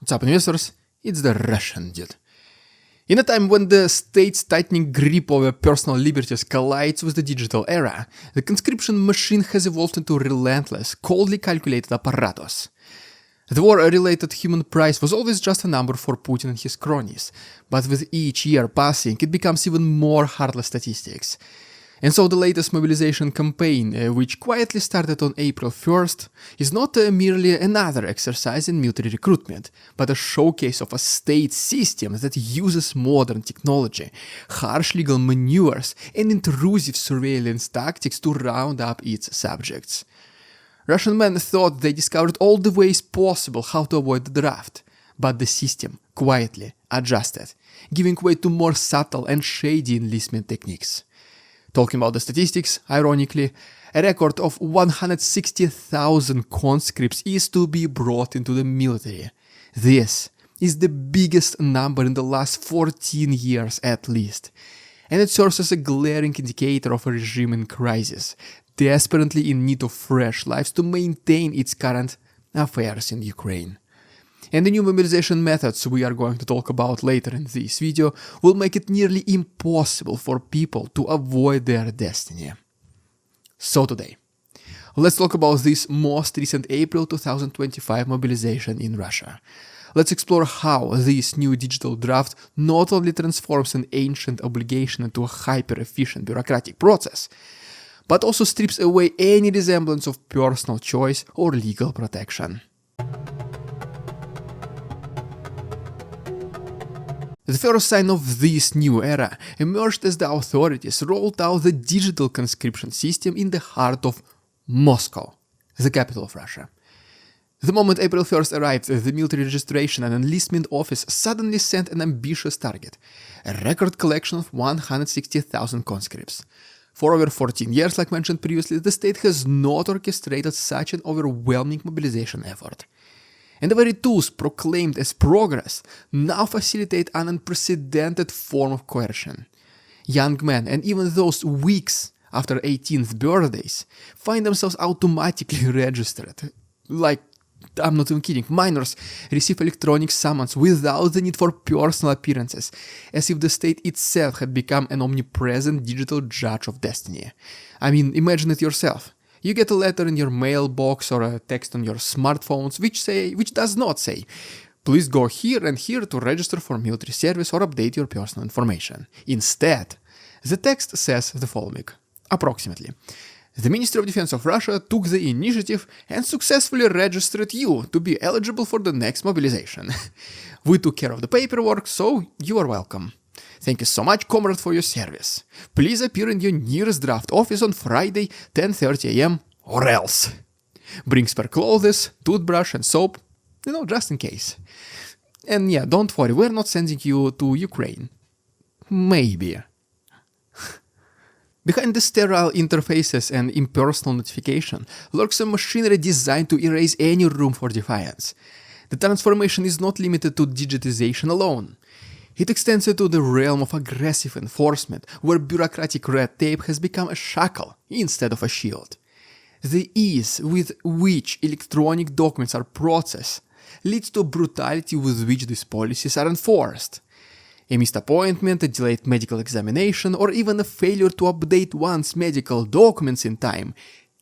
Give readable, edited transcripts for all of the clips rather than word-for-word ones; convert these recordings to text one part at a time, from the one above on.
What's up, investors? It's the Russian dude. In a time when the state's tightening grip over personal liberties collides with the digital era, the conscription machine has evolved into a relentless, coldly calculated apparatus. The war-related human price was always just a number for Putin and his cronies, but with each year passing, it becomes even more heartless statistics. And so the latest mobilization campaign, which quietly started on April 1st, is not merely another exercise in military recruitment, but a showcase of a state system that uses modern technology, harsh legal maneuvers, and intrusive surveillance tactics to round up its subjects. Russian men thought they discovered all the ways possible how to avoid the draft, but the system quietly adjusted, giving way to more subtle and shady enlistment techniques. Talking about the statistics, ironically, a record of 160,000 conscripts is to be brought into the military. This is the biggest number in the last 14 years at least, and it serves as a glaring indicator of a regime in crisis, desperately in need of fresh lives to maintain its current affairs in Ukraine. And the new mobilization methods we are going to talk about later in this video will make it nearly impossible for people to avoid their destiny. So today, let's talk about this most recent April 2025 mobilization in Russia. Let's explore how this new digital draft not only transforms an ancient obligation into a hyper-efficient bureaucratic process, but also strips away any resemblance of personal choice or legal protection. The first sign of this new era emerged as the authorities rolled out the digital conscription system in the heart of Moscow, the capital of Russia. The moment April 1st arrived, the military registration and enlistment office suddenly set an ambitious target, a record collection of 160,000 conscripts. For over 14 years, like mentioned previously, the state has not orchestrated such an overwhelming mobilization effort. And the very tools proclaimed as progress now facilitate an unprecedented form of coercion. Young men, and even those weeks after 18th birthdays, find themselves automatically registered. Like, I'm not even kidding, minors receive electronic summons without the need for personal appearances, as if the state itself had become an omnipresent digital judge of destiny. I mean, imagine it yourself. You get a letter in your mailbox or a text on your smartphones which does not say, please go here and here to register for military service or update your personal information. Instead, the text says the following, approximately. The Ministry of Defense of Russia took the initiative and successfully registered you to be eligible for the next mobilization. We took care of the paperwork, so you are welcome. Thank you so much, comrade, for your service. Please appear in your nearest draft office on Friday, 10:30 a.m. or else. Bring spare clothes, toothbrush and soap, just in case. And yeah, don't worry, we're not sending you to Ukraine. Maybe. Behind the sterile interfaces and impersonal notification lurks a machinery designed to erase any room for defiance. The transformation is not limited to digitization alone. It extends into the realm of aggressive enforcement, where bureaucratic red tape has become a shackle instead of a shield. The ease with which electronic documents are processed leads to brutality with which these policies are enforced. A missed appointment, a delayed medical examination, or even a failure to update one's medical documents in time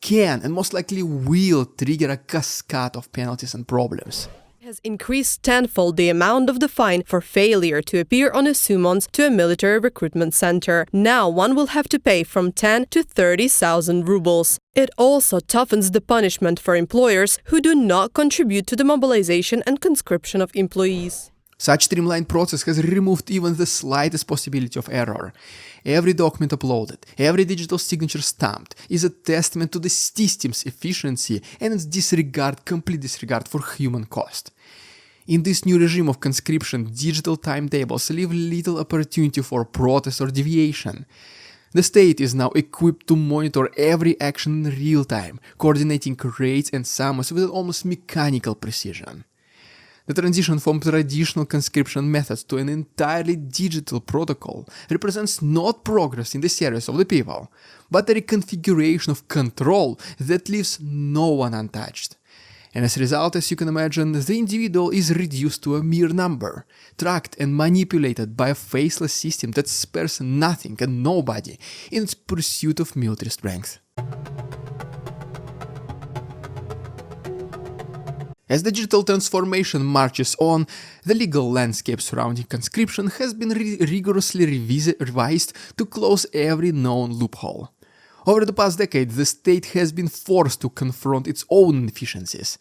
can and most likely will trigger a cascade of penalties and problems. Has increased tenfold the amount of the fine for failure to appear on a summons to a military recruitment center. Now one will have to pay from 10 to 30,000 rubles. It also toughens the punishment for employers who do not contribute to the mobilization and conscription of employees. Such streamlined process has removed even the slightest possibility of error. Every document uploaded, every digital signature stamped is a testament to the system's efficiency and its complete disregard for human cost. In this new regime of conscription, digital timetables leave little opportunity for protest or deviation. The state is now equipped to monitor every action in real time, coordinating raids and summons with an almost mechanical precision. The transition from traditional conscription methods to an entirely digital protocol represents not progress in the service of the people, but a reconfiguration of control that leaves no one untouched. And as a result, as you can imagine, the individual is reduced to a mere number, tracked and manipulated by a faceless system that spares nothing and nobody in its pursuit of military strength. As the digital transformation marches on, the legal landscape surrounding conscription has been rigorously revised to close every known loophole. Over the past decade, the state has been forced to confront its own inefficiencies,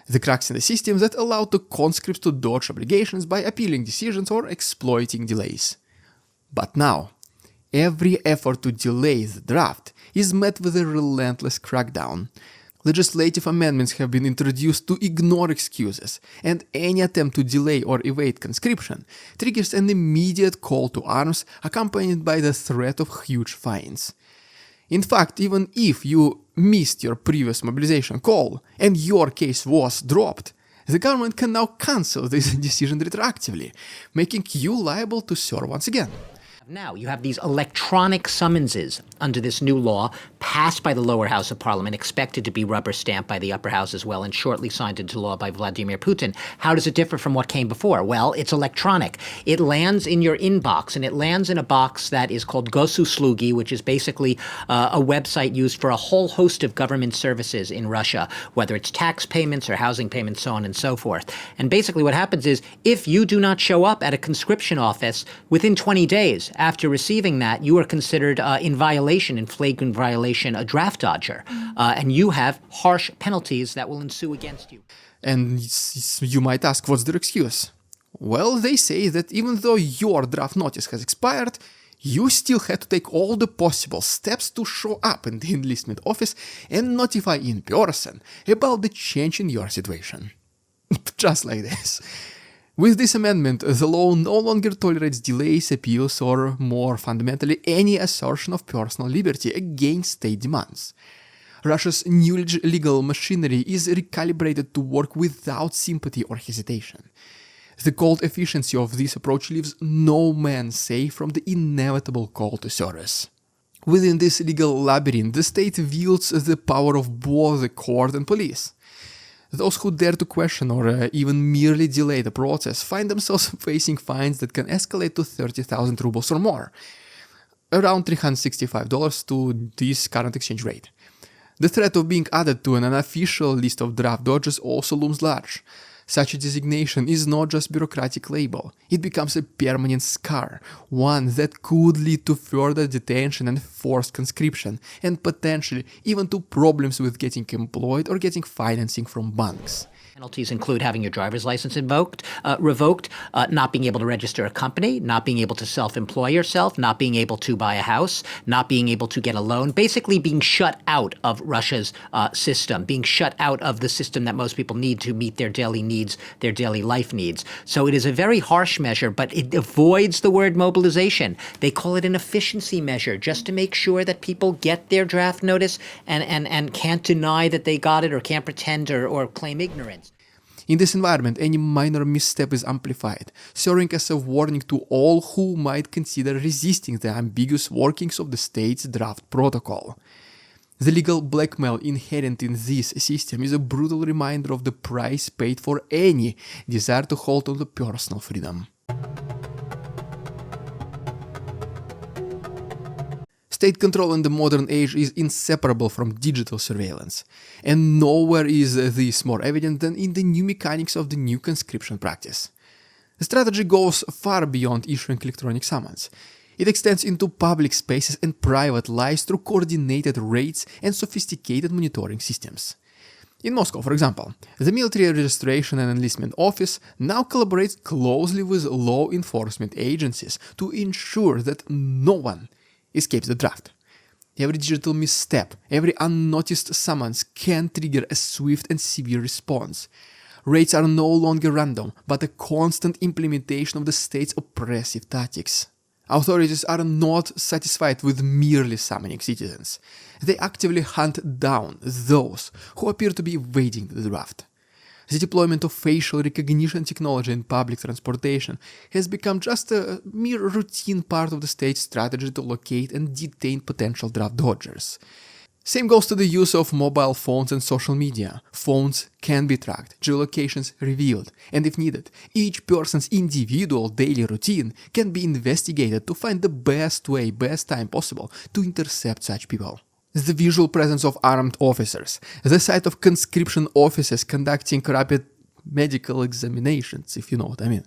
the cracks in the system that allowed the conscripts to dodge obligations by appealing decisions or exploiting delays. But now, every effort to delay the draft is met with a relentless crackdown. Legislative amendments have been introduced to ignore excuses, and any attempt to delay or evade conscription triggers an immediate call to arms accompanied by the threat of huge fines. In fact, even if you missed your previous mobilization call and your case was dropped, the government can now cancel this decision retroactively, making you liable to serve once again. Now, you have these electronic summonses under this new law passed by the lower house of parliament, expected to be rubber stamped by the upper house as well, and shortly signed into law by Vladimir Putin. How does it differ from what came before? Well, it's electronic. It lands in your inbox, and it lands in a box that is called Gosuslugi, which is basically a website used for a whole host of government services in Russia, whether it's tax payments or housing payments, so on and so forth. And basically what happens is, if you do not show up at a conscription office within 20 days after receiving that, you are considered in flagrant violation, a draft dodger, and you have harsh penalties that will ensue against you. And you might ask, what's their excuse? Well, they say that even though your draft notice has expired, you still had to take all the possible steps to show up in the enlistment office and notify in person about the change in your situation. Just like this. With this amendment, the law no longer tolerates delays, appeals, or, more fundamentally, any assertion of personal liberty against state demands. Russia's new legal machinery is recalibrated to work without sympathy or hesitation. The cold efficiency of this approach leaves no man safe from the inevitable call to service. Within this legal labyrinth, the state wields the power of both the court and police. Those who dare to question or even merely delay the process find themselves facing fines that can escalate to 30,000 rubles or more, around $365 to this current exchange rate. The threat of being added to an unofficial list of draft dodgers also looms large. Such a designation is not just bureaucratic label, it becomes a permanent scar, one that could lead to further detention and forced conscription, and potentially even to problems with getting employed or getting financing from banks. Penalties include having your driver's license revoked, not being able to register a company, not being able to self-employ yourself, not being able to buy a house, not being able to get a loan, basically being shut out of Russia's system, being shut out of the system that most people need to meet their daily needs, their daily life needs. So it is a very harsh measure, but it avoids the word mobilization. They call it an efficiency measure, just to make sure that people get their draft notice and can't deny that they got it or can't pretend or claim ignorance. In this environment, any minor misstep is amplified, serving as a warning to all who might consider resisting the ambiguous workings of the state's draft protocol. The legal blackmail inherent in this system is a brutal reminder of the price paid for any desire to hold on to personal freedom. State control in the modern age is inseparable from digital surveillance, and nowhere is this more evident than in the new mechanics of the new conscription practice. The strategy goes far beyond issuing electronic summons. It extends into public spaces and private lives through coordinated raids and sophisticated monitoring systems. In Moscow, for example, the Military Registration and Enlistment Office now collaborates closely with law enforcement agencies to ensure that no one escapes the draft. Every digital misstep, every unnoticed summons can trigger a swift and severe response. Raids are no longer random, but a constant implementation of the state's oppressive tactics. Authorities are not satisfied with merely summoning citizens. They actively hunt down those who appear to be evading the draft. The deployment of facial recognition technology in public transportation has become just a mere routine part of the state's strategy to locate and detain potential draft dodgers. Same goes to the use of mobile phones and social media. Phones can be tracked, geolocations revealed, and if needed, each person's individual daily routine can be investigated to find the best time possible to intercept such people. The visual presence of armed officers, the sight of conscription officers conducting rapid medical examinations, if you know what I mean,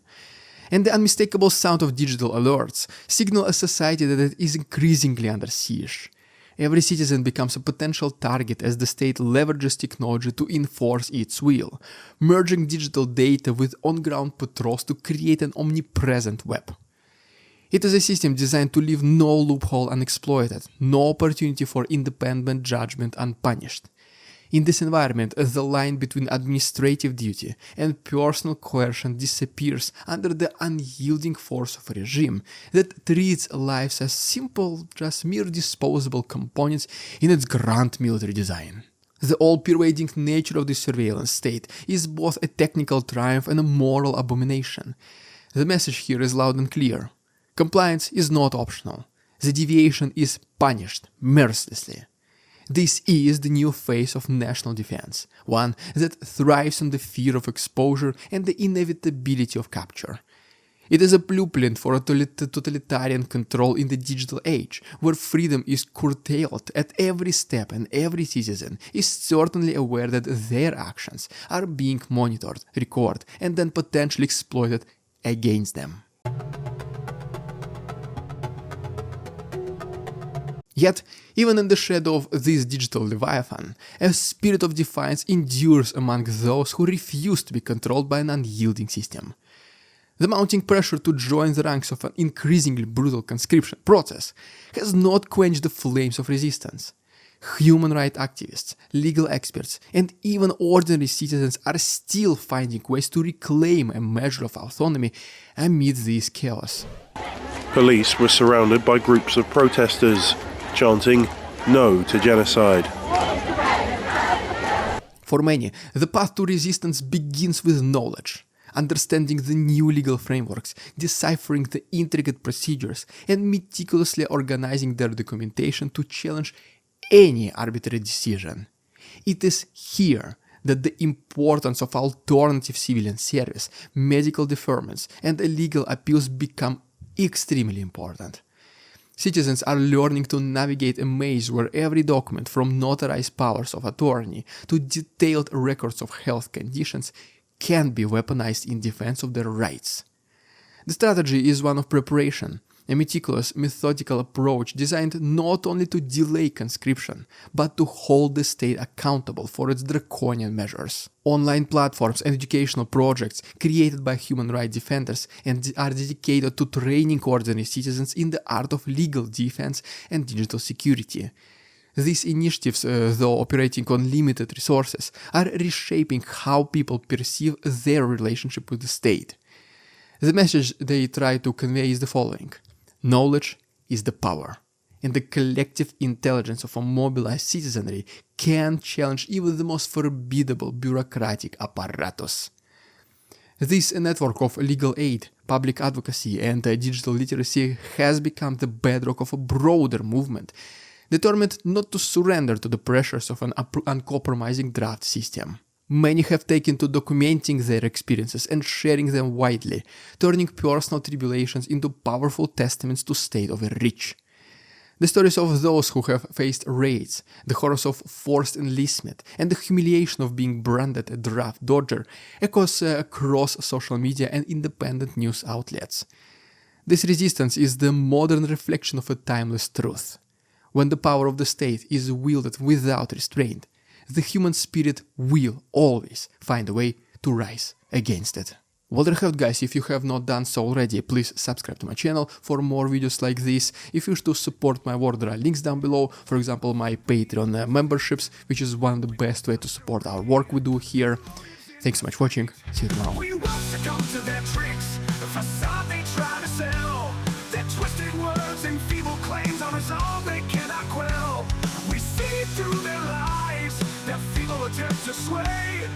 and the unmistakable sound of digital alerts signal a society that is increasingly under siege. Every citizen becomes a potential target as the state leverages technology to enforce its will, merging digital data with on-ground patrols to create an omnipresent web. It is a system designed to leave no loophole unexploited, no opportunity for independent judgment unpunished. In this environment, the line between administrative duty and personal coercion disappears under the unyielding force of a regime that treats lives as simple, just mere disposable components in its grand military design. The all-pervading nature of this surveillance state is both a technical triumph and a moral abomination. The message here is loud and clear. Compliance is not optional. The deviation is punished mercilessly. This is the new face of national defense, one that thrives on the fear of exposure and the inevitability of capture. It is a blueprint for a totalitarian control in the digital age, where freedom is curtailed at every step and every citizen is certainly aware that their actions are being monitored, recorded, and then potentially exploited against them. Yet, even in the shadow of this digital leviathan, a spirit of defiance endures among those who refuse to be controlled by an unyielding system. The mounting pressure to join the ranks of an increasingly brutal conscription process has not quenched the flames of resistance. Human rights activists, legal experts, and even ordinary citizens are still finding ways to reclaim a measure of autonomy amid this chaos. Police were surrounded by groups of protesters, chanting "No to genocide." For many, the path to resistance begins with knowledge, understanding the new legal frameworks, deciphering the intricate procedures, and meticulously organizing their documentation to challenge any arbitrary decision. It is here that the importance of alternative civilian service, medical deferments, and legal appeals become extremely important. Citizens are learning to navigate a maze where every document, from notarized powers of attorney to detailed records of health conditions, can be weaponized in defense of their rights. The strategy is one of preparation, a meticulous, methodical approach designed not only to delay conscription, but to hold the state accountable for its draconian measures. Online platforms and educational projects created by human rights defenders and are dedicated to training ordinary citizens in the art of legal defense and digital security. These initiatives, though operating on limited resources, are reshaping how people perceive their relationship with the state. The message they try to convey is the following: knowledge is the power, and the collective intelligence of a mobilized citizenry can challenge even the most formidable bureaucratic apparatus. This network of legal aid, public advocacy, and digital literacy has become the bedrock of a broader movement, determined not to surrender to the pressures of an uncompromising draft system. Many have taken to documenting their experiences and sharing them widely, turning personal tribulations into powerful testaments to state overreach. The stories of those who have faced raids, the horrors of forced enlistment, and the humiliation of being branded a draft dodger echoes across social media and independent news outlets. This resistance is the modern reflection of a timeless truth. When the power of the state is wielded without restraint, the human spirit will always find a way to rise against it. Well, there you have it, guys. If you have not done so already, please subscribe to my channel for more videos like this. If you wish to support my work, there are links down below. For example, my Patreon memberships, which is one of the best ways to support our work we do here. Thanks so much for watching. See you tomorrow. We won't succumb to their tricks, the facade they try to sell. Their twisted words and feeble claims on us all they cannot quell. We see through their lies, their feeble attempts to sway.